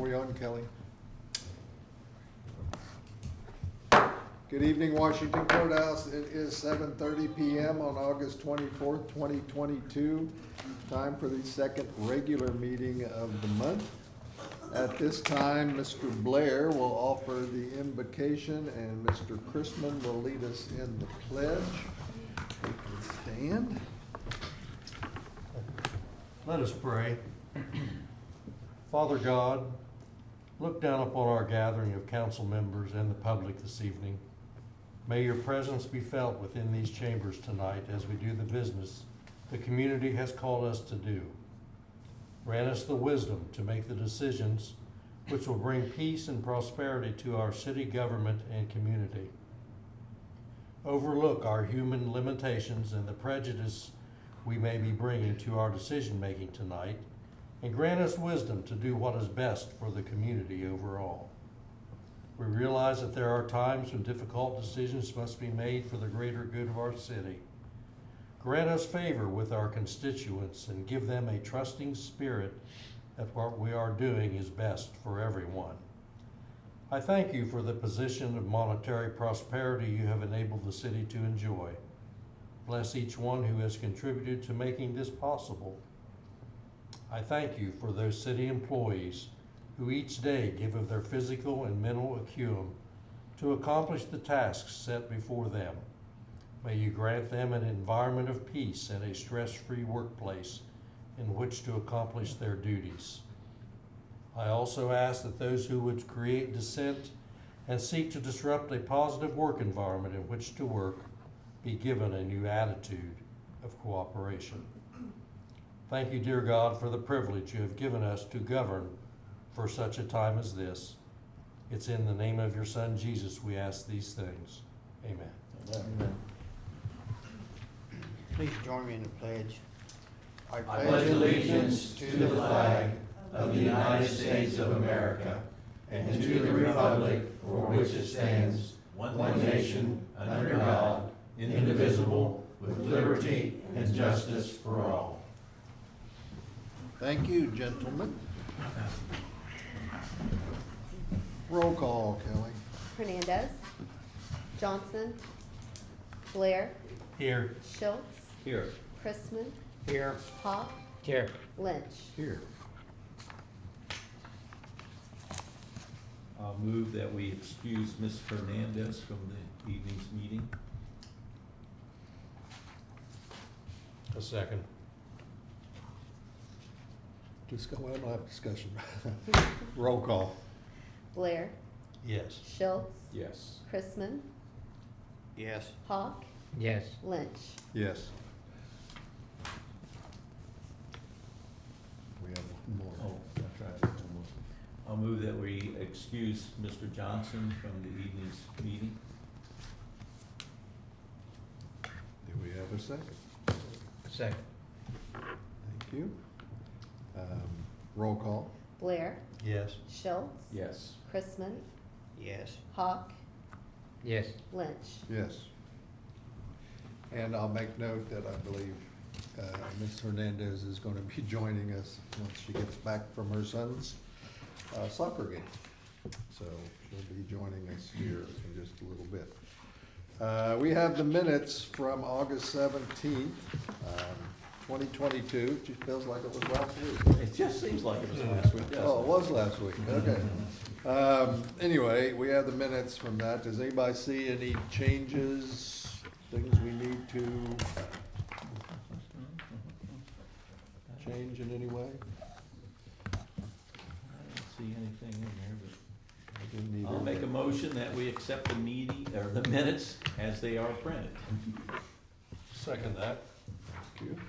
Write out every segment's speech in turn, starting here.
we on, Kelly? Good evening, Washington Courthouse. It is 7:30 PM on August 24th, 2022. Time for the second regular meeting of the month. At this time, Mr. Blair will offer the invocation and Mr. Chrisman will lead us in the pledge. We can stand. Let us pray. Father God, look down upon our gathering of council members and the public this evening. May your presence be felt within these chambers tonight as we do the business the community has called us to do. Grant us the wisdom to make the decisions which will bring peace and prosperity to our city government and community. Overlook our human limitations and the prejudice we may be bringing to our decision-making tonight, and grant us wisdom to do what is best for the community overall. We realize that there are times when difficult decisions must be made for the greater good of our city. Grant us favor with our constituents and give them a trusting spirit that what we are doing is best for everyone. I thank you for the position of monetary prosperity you have enabled the city to enjoy. Bless each one who has contributed to making this possible. I thank you for those city employees who each day give of their physical and mental acumen to accomplish the tasks set before them. May you grant them an environment of peace and a stress-free workplace in which to accomplish their duties. I also ask that those who would create dissent and seek to disrupt a positive work environment in which to work be given a new attitude of cooperation. Thank you, dear God, for the privilege you have given us to govern for such a time as this. It's in the name of your Son, Jesus, we ask these things. Amen. Amen. Please join me in the pledge. I pledge allegiance to the flag of the United States of America and to the republic for which it stands, one nation, under God, indivisible, with liberty and justice for all. Thank you, gentlemen. Roll call, Kelly. Hernandez. Johnson. Blair. Here. Schultz. Here. Chrisman. Here. Hawk. Here. Lynch. Here. I'll move that we excuse Ms. Hernandez from the evening's meeting. A second. Well, I'll have discussion. Roll call. Blair. Yes. Schultz. Yes. Chrisman. Yes. Hawk. Yes. Lynch. Yes. We have one more. Oh, that's right. I'll move that we excuse Mr. Johnson from the evening's meeting. Do we have a second? Second. Thank you. Roll call. Blair. Yes. Schultz. Yes. Chrisman. Yes. Hawk. Yes. Lynch. Yes. And I'll make note that I believe Ms. Hernandez is going to be joining us once she gets back from her son's soccer game. So she'll be joining us here in just a little bit. We have the minutes from August 17th, 2022. It just feels like it was last week. It just seems like it was last week, doesn't it? Oh, it was last week, okay. Anyway, we have the minutes from that. Does anybody see any changes, things we need to change in any way? I don't see anything in there, but I didn't either. I'll make a motion that we accept the meeting, or the minutes as they are printed. Second that. Thank you.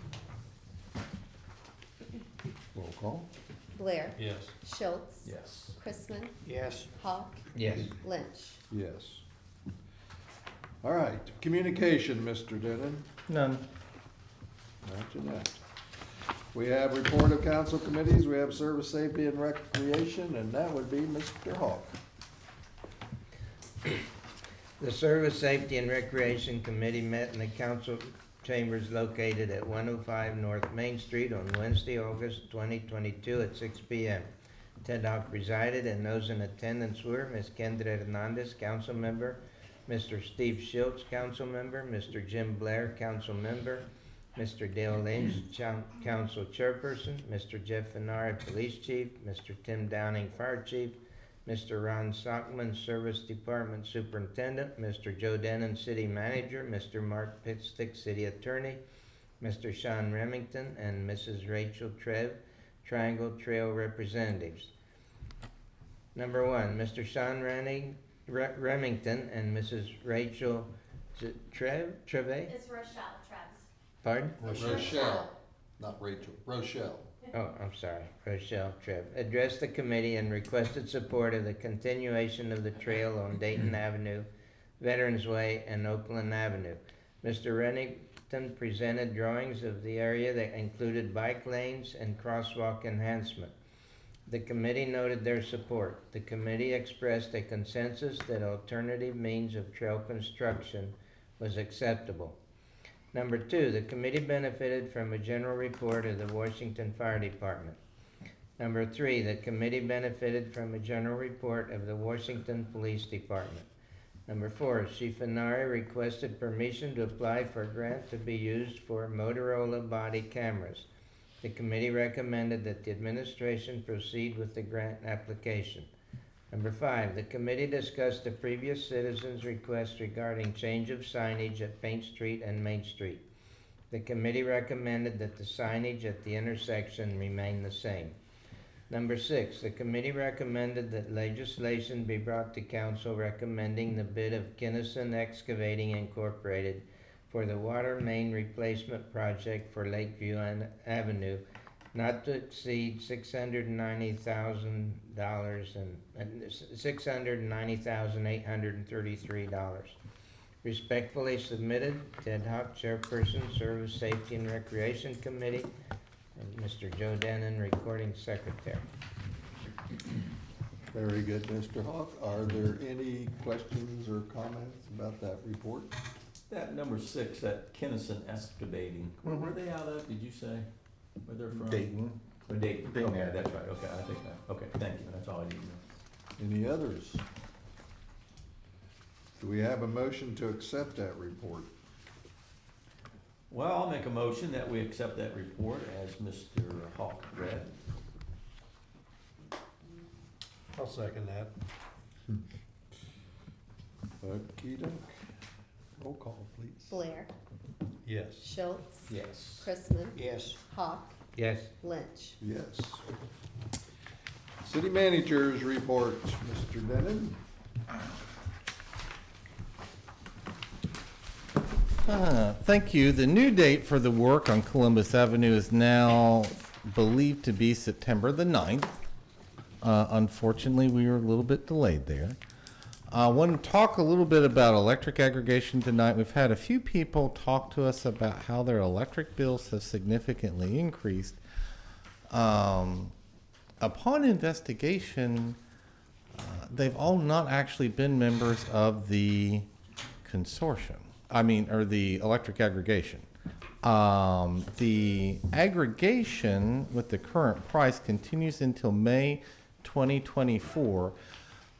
Roll call. Blair. Yes. Schultz. Yes. Chrisman. Yes. Hawk. Yes. Lynch. Yes. All right, communication, Mr. Denon. None. Not tonight. We have report of council committees, we have service, safety, and recreation, and that would be Mr. Hawk. The Service, Safety, and Recreation Committee met in the council chambers located at 105 North Main Street on Wednesday, August 2022 at 6 p.m. Ted Hawk presided, and those in attendance were Ms. Kendra Hernandez, council member, Mr. Steve Schultz, council member, Mr. Jim Blair, council member, Mr. Dale Lynch, council chairperson, Mr. Jeff Fenari, police chief, Mr. Tim Downing, fire chief, Mr. Ron Sockman, service department superintendent, Mr. Joe Denon, city manager, Mr. Mark Pitstick, city attorney, Mr. Sean Remington, and Mrs. Rachel Trev, Triangle Trail representatives. Number one, Mr. Sean Remington and Mrs. Rachel Treve? It's Rochelle Travis. Pardon? Rochelle, not Rachel, Rochelle. Oh, I'm sorry, Rochelle Treb, addressed the committee and requested support of the continuation of the trail on Dayton Avenue, Veterans Way, and Oakland Avenue. Mr. Remington presented drawings of the area that included bike lanes and crosswalk enhancement. The committee noted their support. The committee expressed a consensus that alternative means of trail construction was acceptable. Number two, the committee benefited from a general report of the Washington Fire Department. Number three, the committee benefited from a general report of the Washington Police Department. Number four, Chief Fenari requested permission to apply for a grant to be used for Motorola body cameras. The committee recommended that the administration proceed with the grant application. Number five, the committee discussed the previous citizens' request regarding change of signage at Paint Street and Main Street. The committee recommended that the signage at the intersection remain the same. Number six, the committee recommended that legislation be brought to council recommending the bid of Kinnison Excavating Incorporated for the water main replacement project for Lakeview Avenue, not to exceed $690,833. Respectfully submitted, Ted Hawk, Chairperson, Service, Safety, and Recreation Committee, and Mr. Joe Denon, Recording Secretary. Very good, Mr. Hawk. Are there any questions or comments about that report? That number 6, that Kinnison Excavating, where were they out of, did you say? Where they're from? Dayton. Oh, Dayton, Dayton okay, area. that's right, okay, I think that, okay, thank you, that's all I need to know. Any others? Do we have a motion to accept that report? Well, I'll make a motion that we accept that report as Mr. Hawk read. I'll second that. Okey-doke. Roll call, please. Blair, Yes. Schultz, Yes. Chrisman, Yes. Hawk, Yes. Lynch. Yes. City managers report, Mr. Denon. Thank you. The new date for the work on Columbus Avenue is now believed to be September the 9th. Unfortunately, we were a little bit delayed there. I want to talk a little bit about electric aggregation tonight. We've had a few people talk to us about how their electric bills have significantly increased. Upon investigation, they've all not actually been members of the consortium. Or the electric aggregation. The aggregation with the current price continues until May 2024.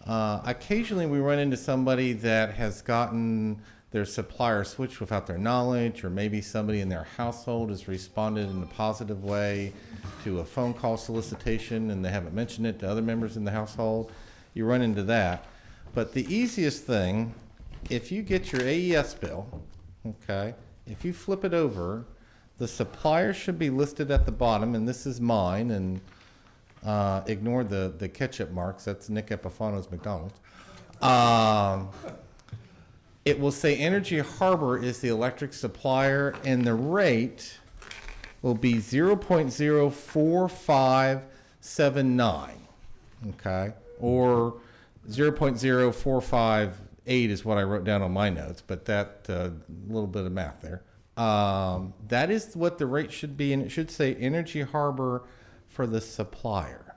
Occasionally we run into somebody that has gotten their supplier switched without their knowledge, or maybe somebody in their household has responded in a positive way to a phone call solicitation and they haven't mentioned it to other members in the household. You run into that. But the easiest thing, if you get your AES bill, okay, if you flip it over, the supplier should be listed at the bottom, and this is mine, and ignore the ketchup marks, that's Nick Epifano's McDonald's. It will say Energy Harbor is the electric supplier, and the rate will be 0.04579, okay, or 0.0458 is what I wrote down on my notes, but that little bit of math there. That is what the rate should be, and it should say Energy Harbor for the supplier.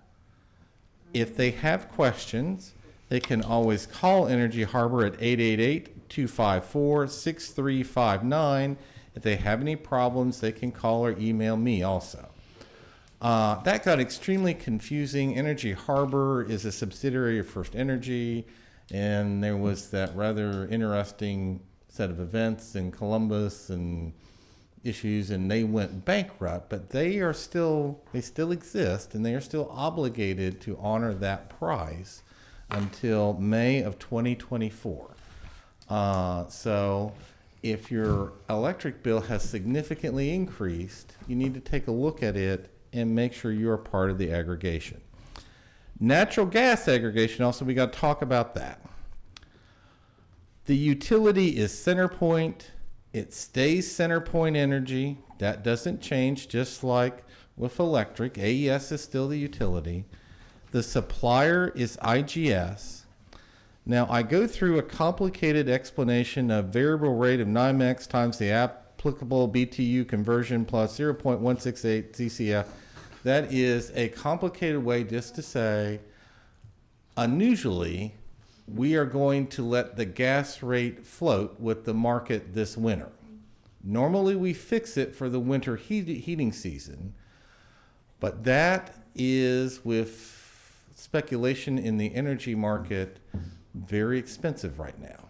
If they have questions, they can always call Energy Harbor at 888-254-6359. If they have any problems, they can call or email me also. That got extremely confusing. Energy Harbor is a subsidiary of First Energy, and there was that rather interesting set of events in Columbus and issues, and they went bankrupt, but they still exist, and they are still obligated to honor that price until May of 2024. So if your electric bill has significantly increased, you need to take a look at it and make sure you're part of the aggregation. Natural gas aggregation, also, we got to talk about that. The utility is CenterPoint. It stays CenterPoint Energy. That doesn't change, just like with electric. AES is still the utility. The supplier is IGS. Now, I go through a complicated explanation of variable rate of NYMEX times the applicable BTU conversion plus 0.168 CCF. That is a complicated way just to say, unusually, we are going to let the gas rate float with the market this winter. Normally, we fix it for the winter heating season, but that is, with speculation in the energy market, very expensive right now.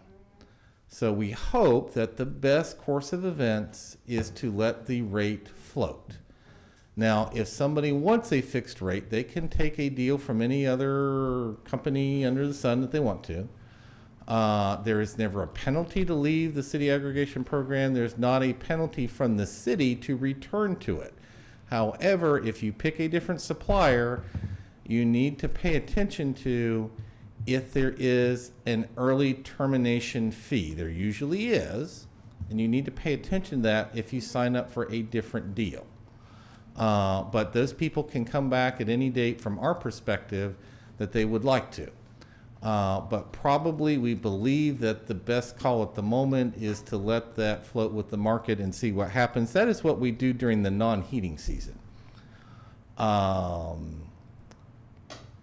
So we hope that the best course of events is to let the rate float. Now, if somebody wants a fixed rate, they can take a deal from any other company under the sun that they want to. There is never a penalty to leave the city aggregation program. There's not a penalty from the city to return to it. However, if you pick a different supplier, you need to pay attention to if there is an early termination fee. There usually is, and you need to pay attention to that if you sign up for a different deal. But those people can come back at any date from our perspective that they would like to. But probably we believe that the best call at the moment is to let that float with the market and see what happens. That is what we do during the non-heating season.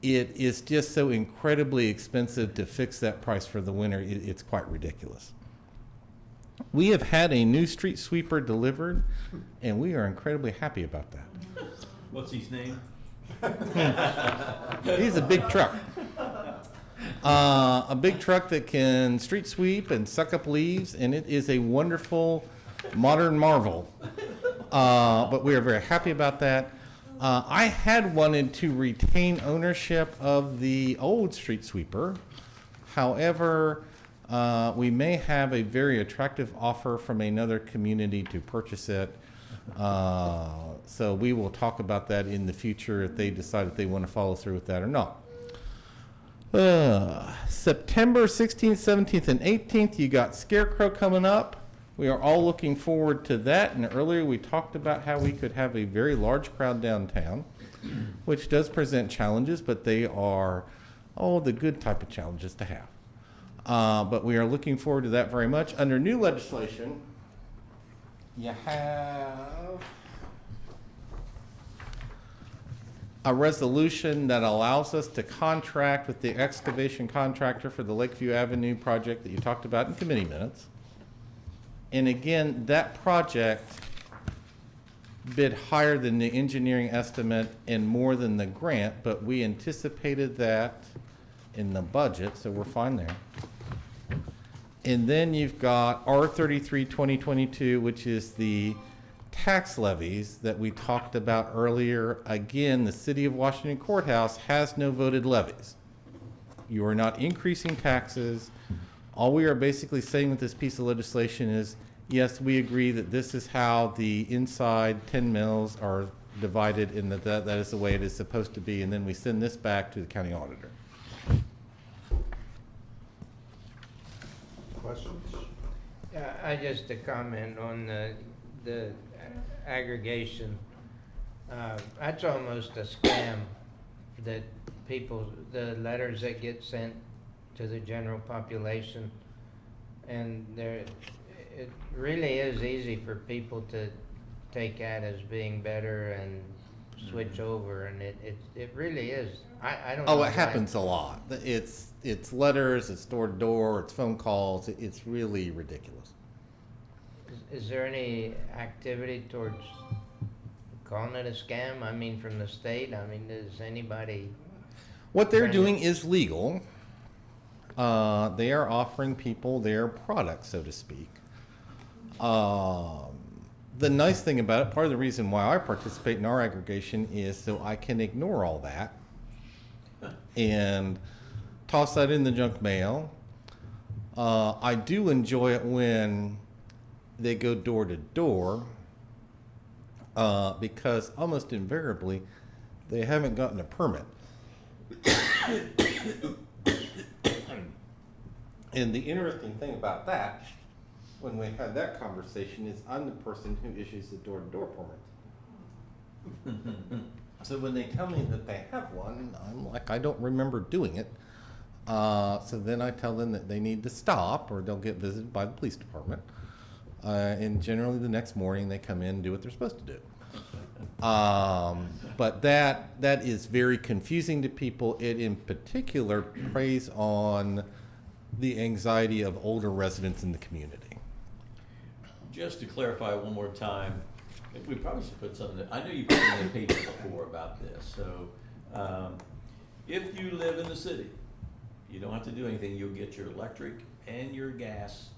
It is just so incredibly expensive to fix that price for the winter. It's quite ridiculous. We have had a new street sweeper delivered, and we are incredibly happy about that. What's his name? He's a big truck. A big truck that can street sweep and suck up leaves, and it is a wonderful modern marvel. But we are very happy about that. I had wanted to retain ownership of the old street sweeper. However, we may have a very attractive offer from another community to purchase it. So we will talk about that in the future if they decide if they want to follow through with that or not. September 16th, 17th, and 18th, you got Scarecrow coming up. We are all looking forward to that. And earlier we talked about how we could have a very large crowd downtown, which does present challenges, but they are, the good type of challenges to have. But we are looking forward to that very much. Under new legislation, you have a resolution that allows us to contract with the excavation contractor for the Lakeview Avenue project that you talked about in committee minutes. And again, that project bid higher than the engineering estimate and more than the grant, but we anticipated that in the budget, so we're fine there. And then you've got R33 2022, which is the tax levies that we talked about earlier. Again, the City of Washington Courthouse has no voted levies. You are not increasing taxes. All we are basically saying with this piece of legislation is, yes, we agree that this is how the inside 10 mills are divided and that is the way it is supposed to be, and then we send this back to the county auditor. Questions? I just a comment on the aggregation. That's almost a scam that the letters that get sent to the general population, and it really is easy for people to take that as being better and switch over, and it really is. I don't know. Oh, it happens a lot. It's letters, it's door to door, it's phone calls. It's really ridiculous. Is there any activity towards calling it a scam? I mean, from the state? I mean, does anybody? What they're Brandon? doing is legal. They are offering people their product, so to speak. The nice thing about it, part of the reason why I participate in our aggregation is so I can ignore all that and toss that in the junk mail. I do enjoy it when they go door to door because almost invariably they haven't gotten a permit. And the interesting thing about that, when we had that conversation, is I'm the person who issues the door-to-door permits. So when they tell me that they have one, I'm like, I don't remember doing it. So then I tell them that they need to stop or they'll get visited by the police department. And generally the next morning they come in and do what they're supposed to do. But that is very confusing to people. It in particular preys on the anxiety of older residents in the community. Just to clarify one more time, we probably should put something, I know you put it in the paper before about this, so, if you live in the city, you don't have to do anything, you'll get your electric and your gas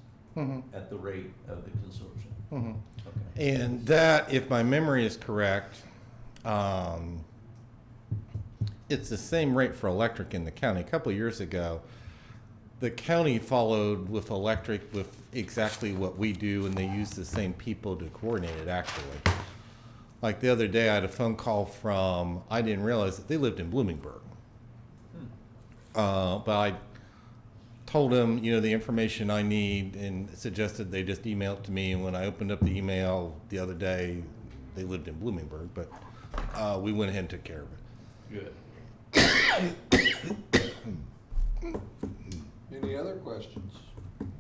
at the rate of the consortium. Okay. And that, if my memory is correct, it's the same rate for electric in the county. A couple of years ago, the county followed with electric with exactly what we do, and they use the same people to coordinate it, actually. Like the other day, I had a phone call from, I didn't realize that they lived in Bloomingburg. But I told them, the information I need and suggested they just email it to me. And when I opened up the email the other day, they lived in Bloomingburg, but we went ahead and took care of it. Good. Any other questions? Thank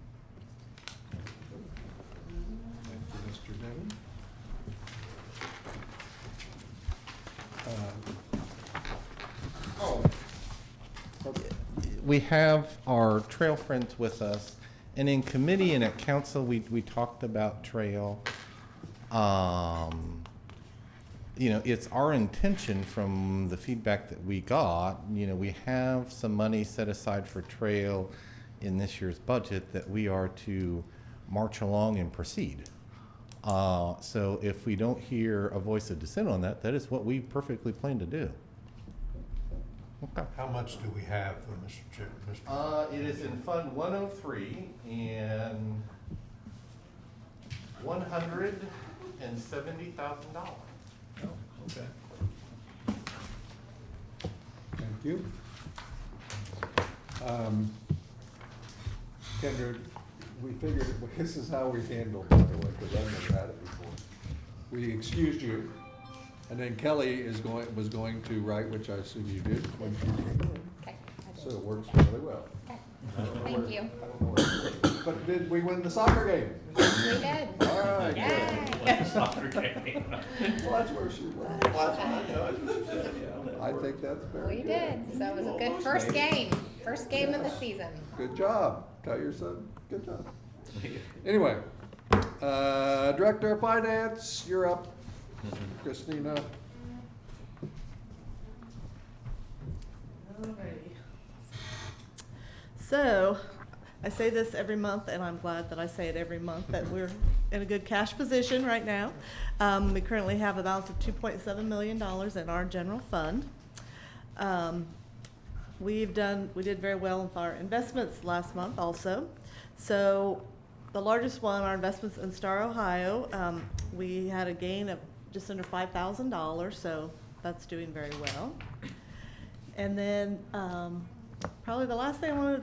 you, Mr. Newman. We have our trail friends with us, and in committee and at council, we talked about trail. It's our intention from the feedback that we got, we have some money set aside for trail in this year's budget that we are to march along and proceed. So if we don't hear a voice of dissent on that, that is what we perfectly plan to do. Okay. How much do we have, Mr. Chair? It is in Fund 103 and $170,000. Oh, okay. Thank you. Kendra, we figured this is how we handled it, by the way, because I've never had it before. We excused you, and then Kelly was going to write, which I assume you did. Okay, I So did. it works really well. Okay. I don't know Thank where- you. I don't know where it is. But did we win the soccer game? We did. All right, good. Yay. Soccer game. Well, that's where she was. I think that's very We good. did, so it was a good first game of the season. Good job. Tell your son, good job. Anyway, Director of Finance, you're up. Christina. Alrighty. So, I say this every month, and I'm glad that I say it every month, that we're in a good cash position right now. We currently have a balance of $2.7 million in our general fund. We did very well with our investments last month also. So, the largest one, our investments in Star, Ohio, we had a gain of just under $5,000, so that's doing very well. And then, probably the last thing I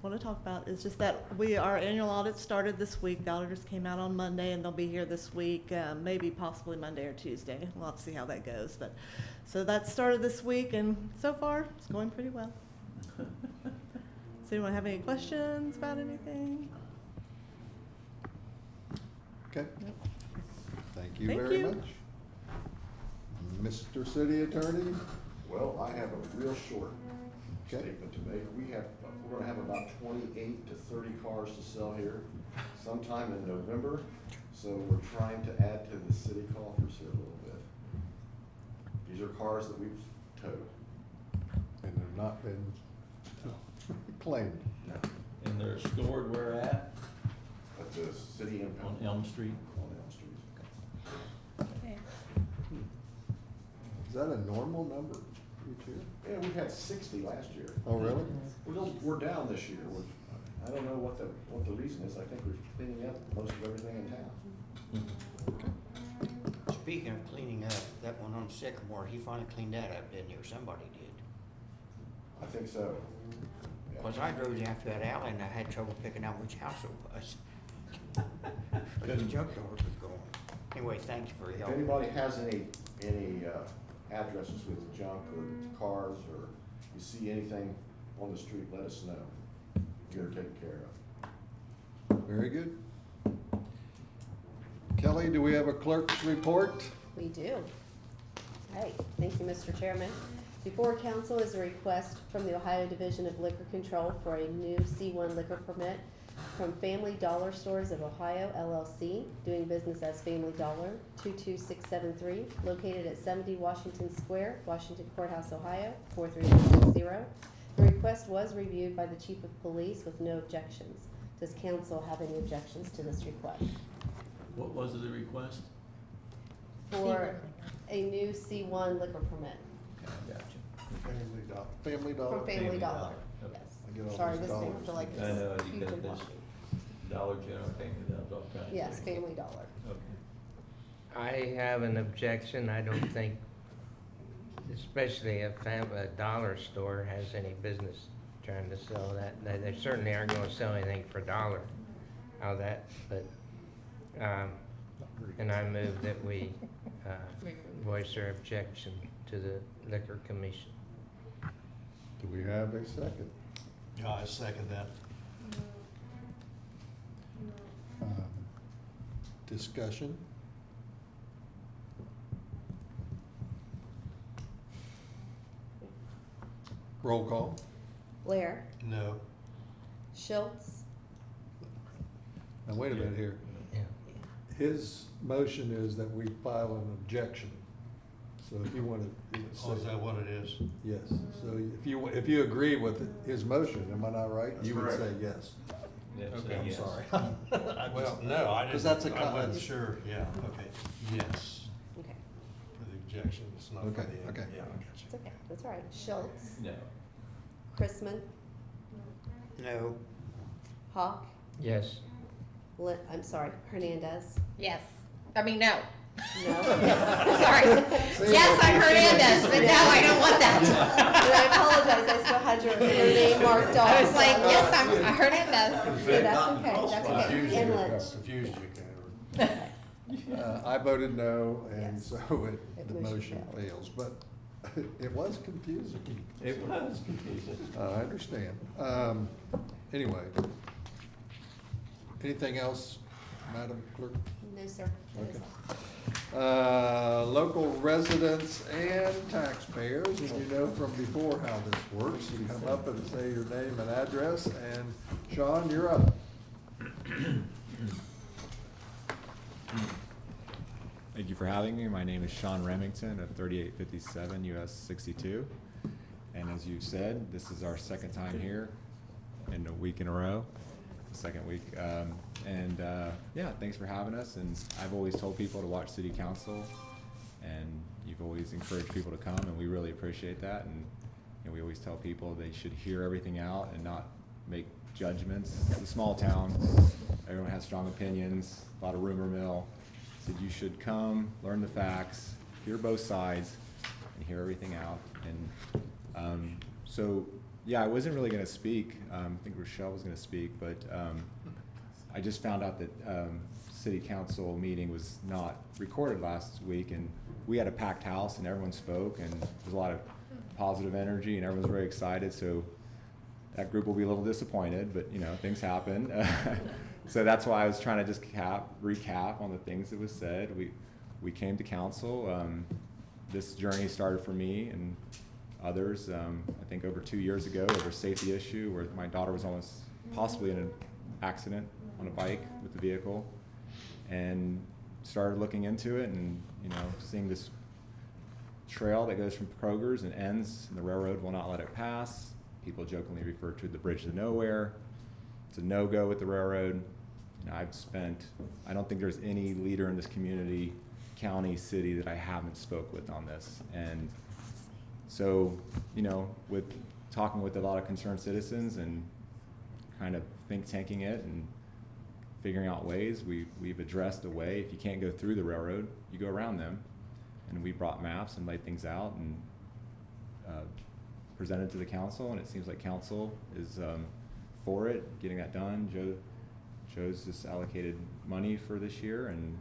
want to talk about is just that our annual audit started this week. The auditors came out on Monday, and they'll be here this week, maybe possibly Monday or Tuesday. We'll have to see how that goes. But so that started this week, and so far it's going pretty well. Does anyone have any questions about anything? Okay. Thank you Thank very you. much. Mr. City Attorney? Well, I have a real short Okay. statement to make. We're gonna have about 28 to 30 cars to sell here sometime in November. So we're trying to add to the city coffers here a little bit. These are cars that we've towed. And they've not been claimed. No. And they're stored where at? At the city impound. On Elm Street? On Elm Street. Is that a normal number each year? Yeah, we had 60 last year. Oh, really? We're down this year. I don't know what the reason is. I think we're cleaning up most of everything in town. Speaking of cleaning up, that one on Sycamore, he finally cleaned that up, didn't he, or somebody did? I think so. Yeah. Cause I drove after that alley and I had trouble picking out which house it was. Cause the junk door was going. Anyway, thanks for your If help. anybody has any addresses with junk or cars, or you see anything on the street, let us know. Get her taken care of. Very good. Kelly, do we have a clerk's report? We do. Right, thank you, Mr. Chairman. Before council is a request from the Ohio Division of Liquor Control for a new C1 liquor permit from Family Dollar Stores of Ohio LLC, doing business as Family Dollar, 22673, located at 70 Washington Square, Washington Courthouse, Ohio, 43160. The request was reviewed by the Chief of Police with no objections. Does council have any objections to this request? What was the request? For a new C1 liquor permit Gotcha. Family Dollar? from Family Family Dollar. Dollar, okay. I get all Yes. Sorry, these this thing, dollars. feel like I know, it's you huge got and this wide. Dollar General, Family Dollar, all kinds of Yes, things. Family Dollar. Okay. I have an objection. I don't think, especially a dollar store has any business trying to sell that. They certainly aren't gonna sell anything for a dollar out of that, but, and I move that we, voice our objection to the liquor commission. Do we have a second? Yeah, I second that. Discussion? Roll call? Blair, No. Schultz, Now, wait a minute here. Yeah. His motion is that we file an objection. So if you want to Oh, is say, that what it is? yes, so if you agree with his motion, am I not right? That's You would correct. say yes. Yeah, Okay, say I'm yes. sorry. Well, no, I didn't. 'Cause that's a I wasn't con- sure, yeah, okay, yes, okay, for the objection, it's not for Okay, the. okay. Yeah, I got you. it's okay, that's all right. Schultz, No. Chrisman, No. Hawk, Yes. I'm sorry, Hernandez, Yes. I mean, no. no. Sorry. Yes, I'm Hernandez, but no, I don't want that. And I apologize, I still had your name marked off. I was like, so- yes, I'm Hernandez. Yeah, that's okay, that's okay. Confused And you, Lynch. confused you, Karen. I voted no, and Yes. so the Motion motion fails, but it was confusing. It was confusing. I understand. Anyway, anything else, Madam Clerk? No, sir. That is Okay. all. Local residents and taxpayers, and you know from before how this works. You come up and say your name and address, and Sean, you're up. Thank you for having me. My name is Sean Remington of 3857 US 62. And as you said, this is our second time here in a week in a row, the second week. Yeah, thanks for having us. And I've always told people to watch City Council, and you've always encouraged people to come, and we really appreciate that. And we always tell people they should hear everything out and not make judgments. It's a small town. Everyone has strong opinions, a lot of rumor mill. Said you should come, learn the facts, hear both sides, and hear everything out. And so, yeah, I wasn't really going to speak. I think Rochelle was going to speak, but I just found out that city council meeting was not recorded last week, and we had a packed house, and everyone spoke, and there's a lot of positive energy, and everyone's very excited. So that group will be a little disappointed, but things happen. So that's why I was trying to just recap on the things that was said. We came to council. This journey started for me and others, I think over 2 years ago, over a safety issue where my daughter was almost possibly in an accident on a bike with the vehicle, and started looking into it and seeing this trail that goes from Kroger's and ends, and the railroad will not let it pass. People jokingly refer to the bridge to nowhere. It's a no-go with the railroad. You know, I don't think there's any leader in this community, county, city that I haven't spoke with on this. And so, you know, with talking with a lot of concerned citizens and kind of think tanking it and figuring out ways, we've addressed a way. If you can't go through the railroad, you go around them. And we brought maps and laid things out and presented to the council, and it seems like council is for it, getting that done. Joe's just allocated money for this year, and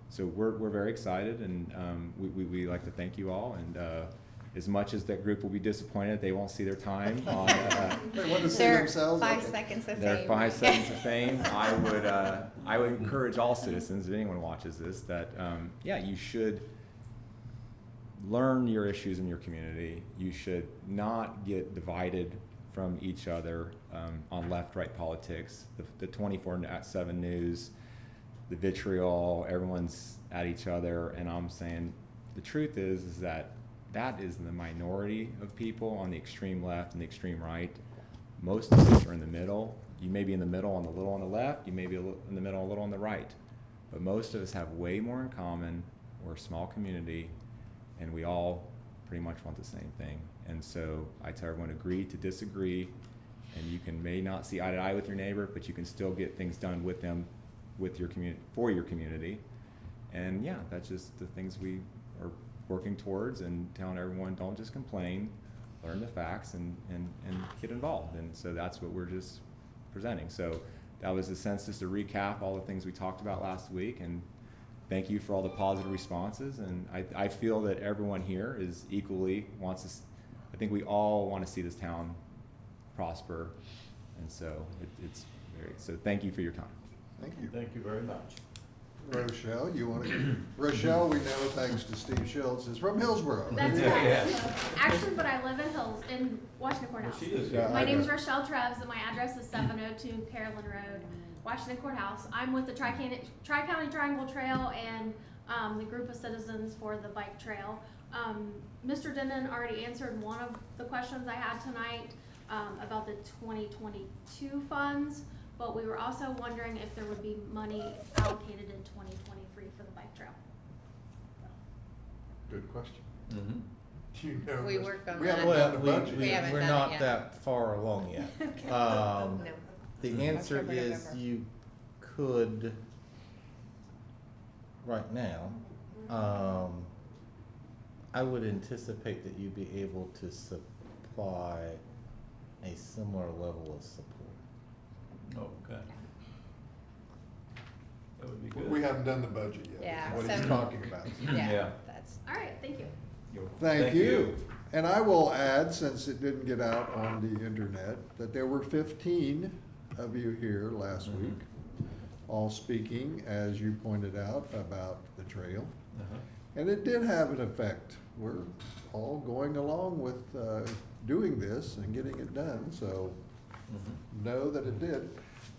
so we're very excited, and we like to thank you all. And as much as that group will be disappointed, they won't see their time on They want to see Their themselves. 5 okay. seconds of their fame. 5 seconds of fame. I would encourage all citizens, if anyone watches this, that yeah, you should learn your issues in your community. You should not get divided from each other on left-right politics, the 24/7 news, the vitriol, everyone's at each other. And I'm saying the truth is that is the minority of people on the extreme left and the extreme right. Most of us are in the middle. You may be in the middle on a little on the left, you may be in the middle a little on the right. But most of us have way more in common. We're a small community, and we all pretty much want the same thing. And so I tell everyone, agree to disagree, and you may not see eye to eye with your neighbor, but you can still get things done with them, with your community, for your community. And yeah, that's just the things we are working towards, and telling everyone, don't just complain, learn the facts and get involved. And so that's what we're just presenting. So that was the sense, just to recap all the things we talked about last week, and thank you for all the positive responses. And I feel that everyone here is equally I think we all want to see this town prosper. And so so thank you for your time. Thank you. Thank you very much. Rochelle, you want to, Rochelle, we know, thanks to Steve Schultz, is from Hillsborough. That's Yeah. right. Actually, but I live in Washington Courthouse. She is. Yeah, My I name is know. Rochelle Treves, and my address is 702 Carolyn Road, Washington Courthouse. I'm with the Tri-County Triangle Trail and the group of citizens for the bike trail. Mr. Denon already answered one of the questions I had tonight about the 2022 funds, but we were also wondering if there would be money allocated in 2023 for the bike trail. Good question. Mm-hmm. Do you know, We work on we that. haven't done the Well, budget We yet. haven't we're done it not yet. that far along yet. No. The answer October, is November. you could, right now, I would anticipate that you'd be able to supply a similar level of support. Okay. That would be good. We haven't done the budget yet. Yeah, What he's so- talking about. Yeah, that's, All right, thank you. Thank you. And I will add, since it didn't get out on the internet, that there were 15 of you here last Mhm. week, all speaking, as you pointed out, about the trail. Uh-huh. And it did have an effect. We're all going along with doing this and getting it done, so Mhm. know that it did.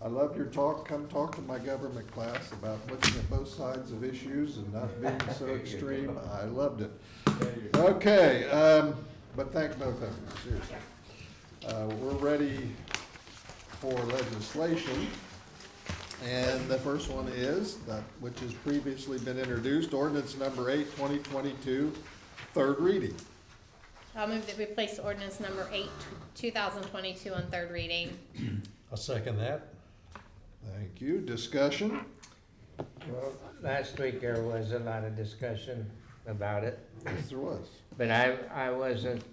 I loved your talk. Come talk to my government class about looking at both sides of issues and not being so extreme. I loved it. Okay, but thank both of you, seriously. We're ready for legislation. And the first one is, that which has previously been introduced, ordinance number 8, 2022, third reading. I'll move that we place ordinance number 8, 2022 on third reading. I'll second that. Thank you. Discussion? Well, last week there was a lot of discussion about it, Yes, there was. but I wasn't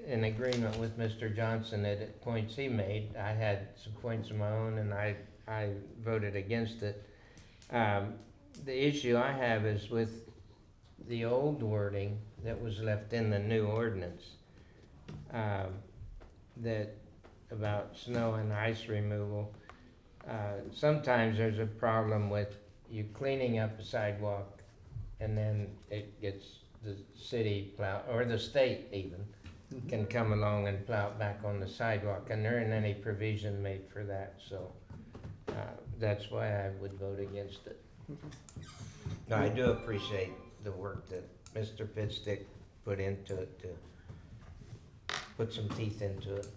in agreement with Mr. Johnson at points he made. I had some points of my own, and I voted against it. The issue I have is with the old wording that was left in the new ordinance, that about snow and ice removal. Sometimes there's a problem with you cleaning up a sidewalk, and then it gets the city plow, or the state even, can come along and plow it back on the sidewalk, and there isn't any provision made for that, so that's why I would vote against it. No, I do appreciate the work that Mr. Pitstick put into it to put some teeth into it.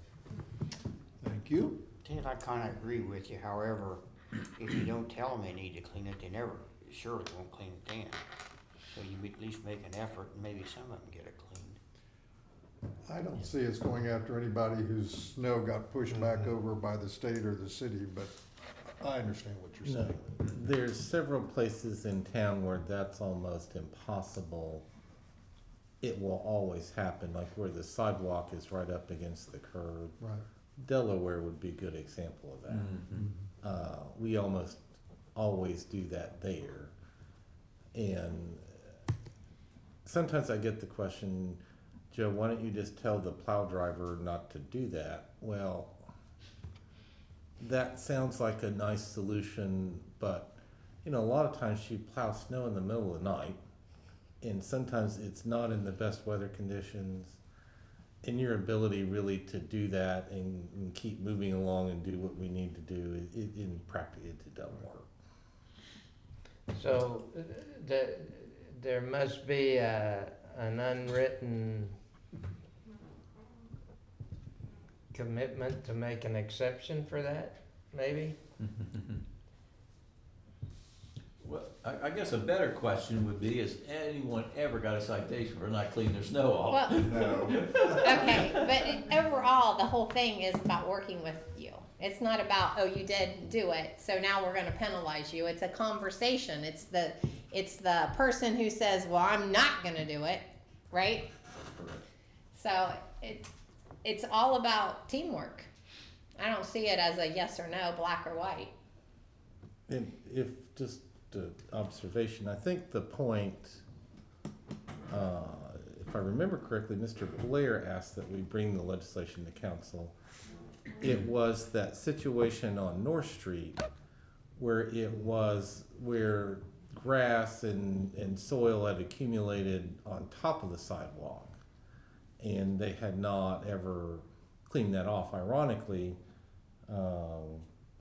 Thank you. Ted, I kinda agree with you, however, if you don't tell them they need to clean it, they never, surely won't clean it then. So you at least make an effort, and maybe some of them get it cleaned. I don't see us going after anybody whose snow got pushed back over by the state or the city, but I understand what you're No, saying. there's several places in town where that's almost impossible. It will always happen, like where the sidewalk is right up against the curb. Right. Delaware would be a good example of that. We almost always do that there. And sometimes I get the question, Joe, why don't you just tell the plow driver not to do that? Well, that sounds like a nice solution, but you know, a lot of times you plow snow in the middle of the night, and sometimes it's not in the best weather conditions. And your ability really to do that and keep moving along and do what we need to do, in practice, it doesn't work. So there must be an unwritten commitment to make an exception for that, maybe? Well, I guess a better question would be, has anyone ever got a citation for not cleaning their snow off? Well, No. okay, but overall, the whole thing is about working with you. It's not about, oh, you did do it, so now we're gonna penalize you. It's a conversation. It's the person who says, well, I'm not gonna do it, right? So it's all about teamwork. I don't see it as a yes or no, black or white. And if just an observation, I think the point, if I remember correctly, Mr. Blair asked that we bring the legislation to council. It was that situation on North Street where where grass and soil had accumulated on top of the sidewalk, and they had not ever cleaned that off. Ironically,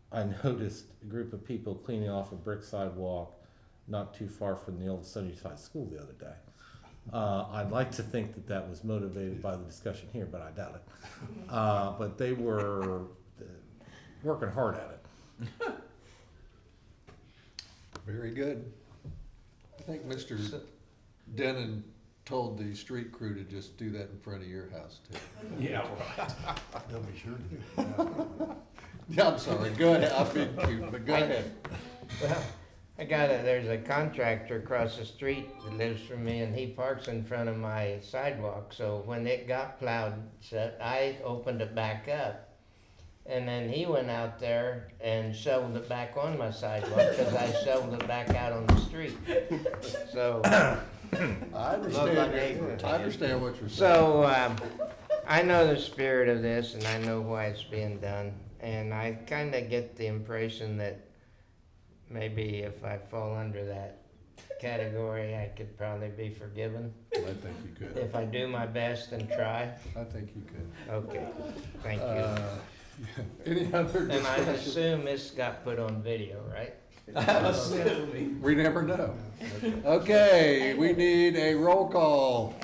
I noticed a group of people cleaning off a brick sidewalk not too far from the old Sunnyside School the other day. I'd like to think that was motivated by the discussion here, but I doubt it. But they were working hard at it. Very good. I think Mr. Denon told the street crew to just do that in front of your house too. Yeah, right. They'll be sure to. Yeah, I'm sorry, go ahead, I'm being cute, but go ahead. Well, there's a contractor across the street that lives from me, and he parks in front of my sidewalk. So when it got plowed, I opened it back up. And then he went out there and shoveled it back on my sidewalk because I shoveled it back out on the street. So I understand what you're saying. So I know the spirit of this, and I know why it's being done. And I kind of get the impression that maybe if I fall under that category, I could probably be forgiven. I think you could. If I do my best and try. I think you could. Okay, thank you. Any other And I discussion? assume this got put on video, right? We never know. Okay, we need a roll call.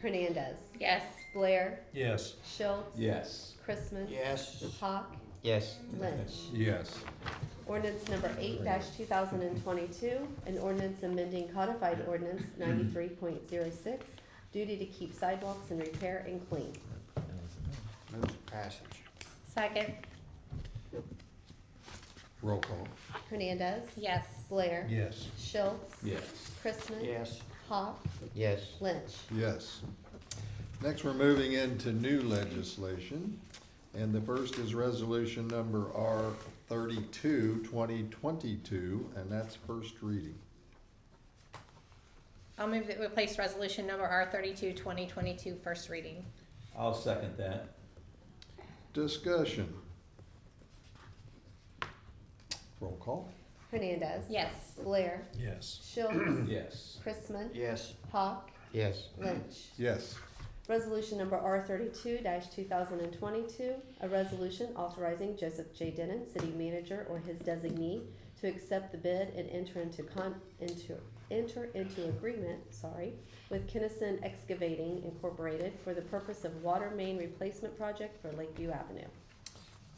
Hernandez. Yes. Blair. Yes. Schultz. Yes. Chrisman. Yes. Hawk. Yes. Lynch. Yes. Ordinance number 8-2022, an ordinance amending codified ordinance 93.06, duty to keep sidewalks in repair and clean. Move to passage. Second. Roll call. Hernandez. Yes. Blair. Yes. Schultz. Yes. Chrisman. Yes. Hawk. Yes. Lynch. Yes. Next, we're moving into new legislation, and the first is resolution number R 32/2022, and that's first reading. I'll move that we place resolution number R 32/2022, first reading. I'll second that. Discussion. Roll call. Hernandez. Yes. Blair. Yes. Schultz. Yes. Chrisman. Yes. Hawk. Yes. Lynch. Yes. Resolution number R 32-2022, a resolution authorizing Joseph J. Denon, city manager or his designee, to accept the bid and enter into agreement, with Kinnison Excavating Incorporated for the purpose of water main replacement project for Lakeview Avenue.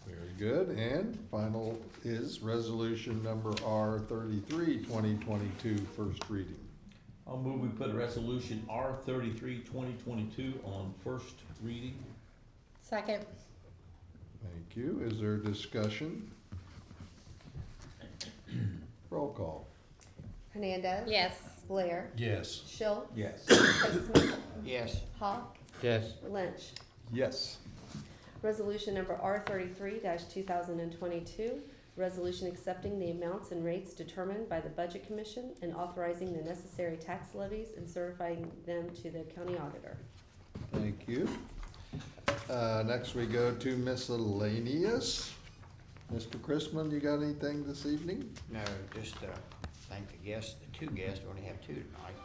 Very good. And final is resolution number R33, 2022, first reading. I'll move we put resolution R33, 2022 on first reading. Second. Thank you. Is there discussion? Roll call. Hernandez. Yes. Blair. Yes. Schultz. Yes. Smith. Yes, Hawk. Yes. Lynch. Yes. Resolution number R33-2022, resolution accepting the amounts and rates determined by the Budget Commission and authorizing the necessary tax levies and certifying them to the county auditor. Thank you. Next we go to miscellaneous. Mr. Chrisman, you got anything this evening? no, just, thank the guests, the two guests, we only have two tonight.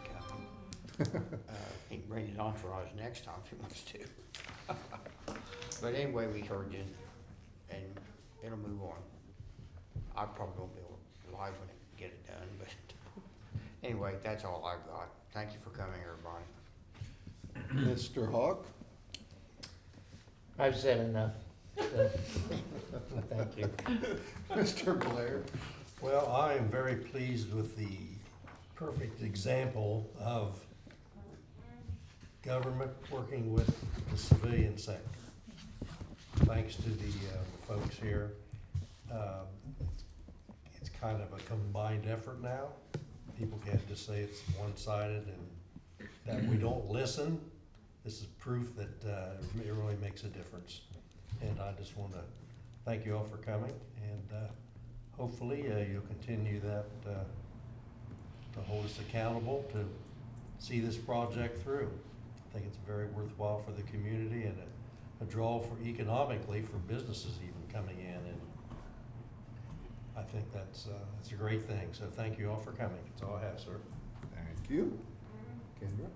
He can bring his entourage next time if he wants to. But anyway, we heard you, and it'll move on. I probably won't be live when I get it done, but anyway, that's all I've got. Thank you for coming, everybody. Mr. Hawk? I've said enough. So, thank you. Mr. Blair? Well, I am very pleased with the perfect example of government working with the civilian sector. Thanks to the folks here. It's kind of a combined effort now. People can't just say it's one-sided and that we don't listen. This is proof that it really makes a difference. And I just want to thank you all for coming, and hopefully you'll continue that to hold us accountable to see this project through. I think it's very worthwhile for the community and a draw for economically for businesses even coming in, and I think that's a great thing. So thank you all for coming. That's all I have, sir. Thank you. Kendra?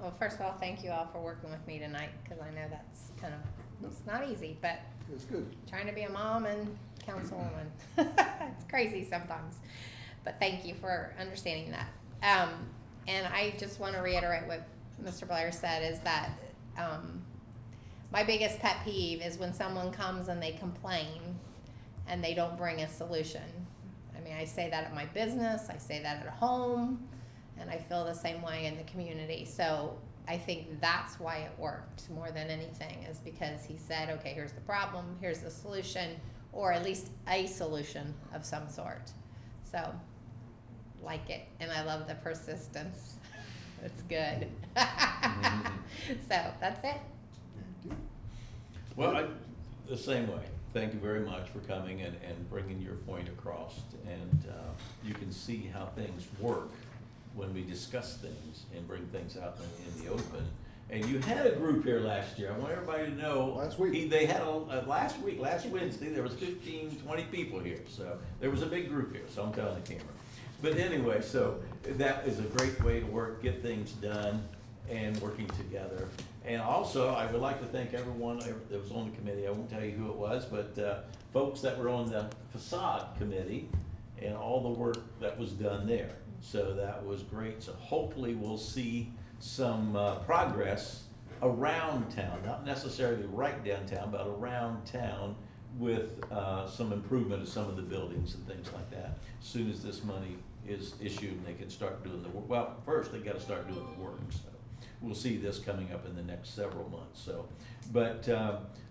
Well, first of all, thank you all for working with me tonight, because I know that's kind of, it's not easy, but It's good. trying to be a mom and councilwoman, it's crazy sometimes. But thank you for understanding that. And I just want to reiterate what Mr. Blair said, is that my biggest pet peeve is when someone comes and they complain and they don't bring a solution. I mean, I say that at my business, I say that at home, and I feel the same way in the community. So I think that's why it worked more than anything, is because he said, okay, here's the problem, here's the solution, or at least a solution of some sort. So, like it, and I love the persistence. It's good. So, that's it. Well, the same way. Thank you very much for coming and bringing your point across. And you can see how things work when we discuss things and bring things out in the open. And you had a group here last year. I want everybody to know. Last week. They had last week, last Wednesday, there was 15, 20 people here. So there was a big group here, so I'm telling the camera. But anyway, so that is a great way to work, get things done and working together. And also, I would like to thank everyone that was on the committee. I won't tell you who it was, but folks that were on the facade committee and all the work that was done there. So that was great. So hopefully we'll see some progress around town, not necessarily right downtown, but around town with some improvement of some of the buildings and things like that. As soon as this money is issued and they can start doing the work. Well, first they got to start doing the work. So we'll see this coming up in the next several months. So, but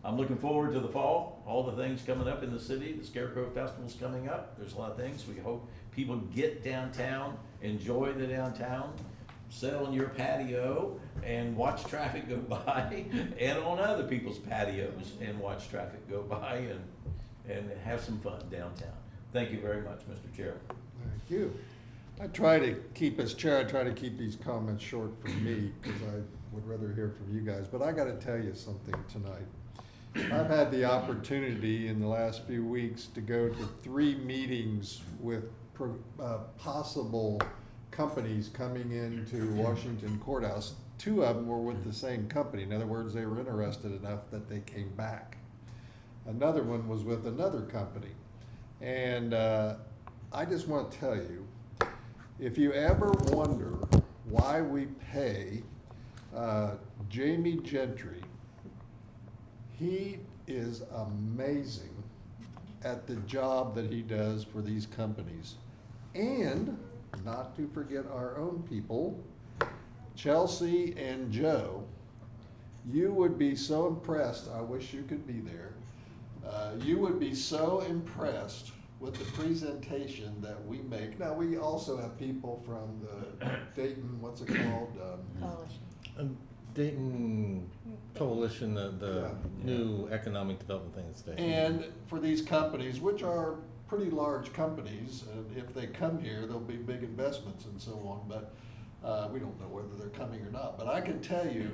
I'm looking forward to the fall. All the things coming up in the city. The Scarecrow Festival's coming up. There's a lot of things. We hope people get downtown, enjoy the downtown, sit on your patio and watch traffic go by, and on other people's patios and watch traffic go by, and have some fun downtown. Thank you very much, Mr. Chairman. Thank you. I try to keep, as chair, I try to keep these comments short for me, because I would rather hear from you guys. But I got to tell you something tonight. I've had the opportunity in the last few weeks to go to 3 meetings with possible companies coming into Washington Courthouse. 2 of them were with the same company. In other words, they were interested enough that they came back. Another one was with another company. And I just want to tell you, if you ever wonder why we pay Jamie Gentry, he is amazing at the job that he does for these companies. And not to forget our own people, Chelsea and Joe. You would be so impressed, I wish you could be there. You would be so impressed with the presentation that we make. Now, we also have people from the Dayton, what's it called? Dayton Coalition, the Yeah. new economic development thing in the state. And for these companies, which are pretty large companies, and if they come here, there'll be big investments and so on, but we don't know whether they're coming or not. But I can tell you,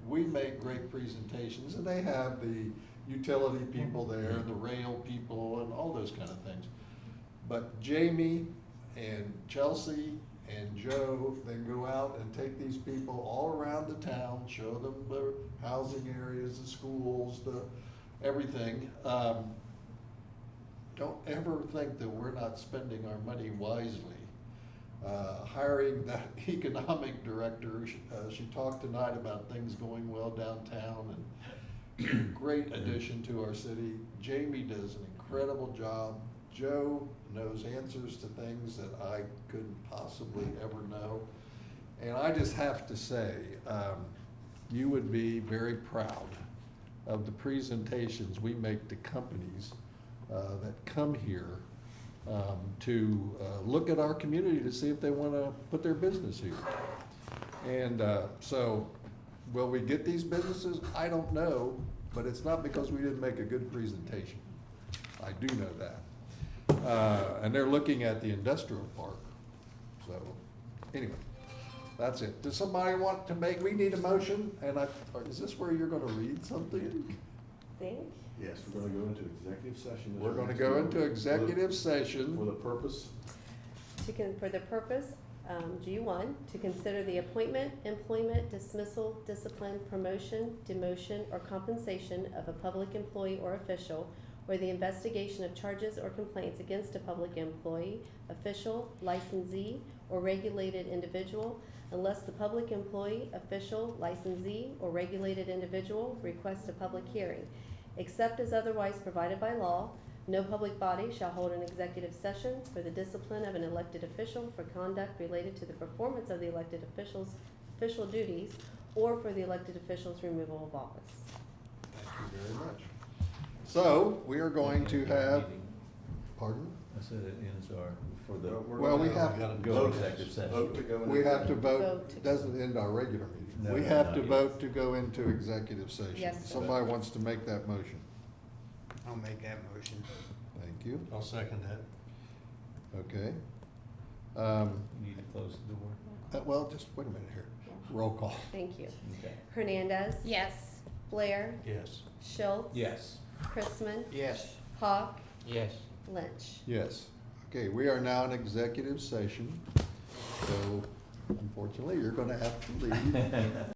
we make great presentations, and they have the utility people there, the rail people, and all those kind of things. But Jamie and Chelsea and Joe then go out and take these people all around the town, show them the housing areas, the schools, the everything. Don't ever think that we're not spending our money wisely. Hiring that economic director, she talked tonight about things going well downtown, and great addition to our city. Jamie does an incredible job. Joe knows answers to things that I couldn't possibly ever know. And I just have to say, you would be very proud of the presentations we make to companies that come here to look at our community to see if they want to put their business here. And so, will we get these businesses? I don't know, but it's not because we didn't make a good presentation. I do know that. And they're looking at the industrial park. So, anyway, that's it. Does somebody want to make, we need a motion, and or is this where you're gonna read something? Think? Yes, we're gonna go into executive session. We're gonna go into executive session. For the purpose, For the purpose, G1, to consider the appointment, employment, dismissal, discipline, promotion, demotion, or compensation of a public employee or official, or the investigation of charges or complaints against a public employee, official, licensee, or regulated individual, unless the public employee, official, licensee, or regulated individual requests a public hearing. Except as otherwise provided by law, no public body shall hold an executive session for the discipline of an elected official for conduct related to the performance of the elected official's official duties, or for the elected official's removal of office. Thank you very much. So, we are going to have, pardon? I said it ends our, for the. Well, we have, Go executive session. vote to go into. we have to vote, Vote. doesn't end our regular meeting. No, We no, have not to yet. vote to go into executive session. Yes, sir. Somebody wants to make that motion. I'll make that motion. Thank you. I'll second that. Okay. You need to close the door. Well, just wait a minute here. Roll call. Thank you. Okay. Hernandez. Yes. Blair. Yes. Schultz. Yes. Chrisman. Yes. Hawk. Yes. Lynch. Yes. Okay, we are now in executive session. So unfortunately, you're gonna have to leave.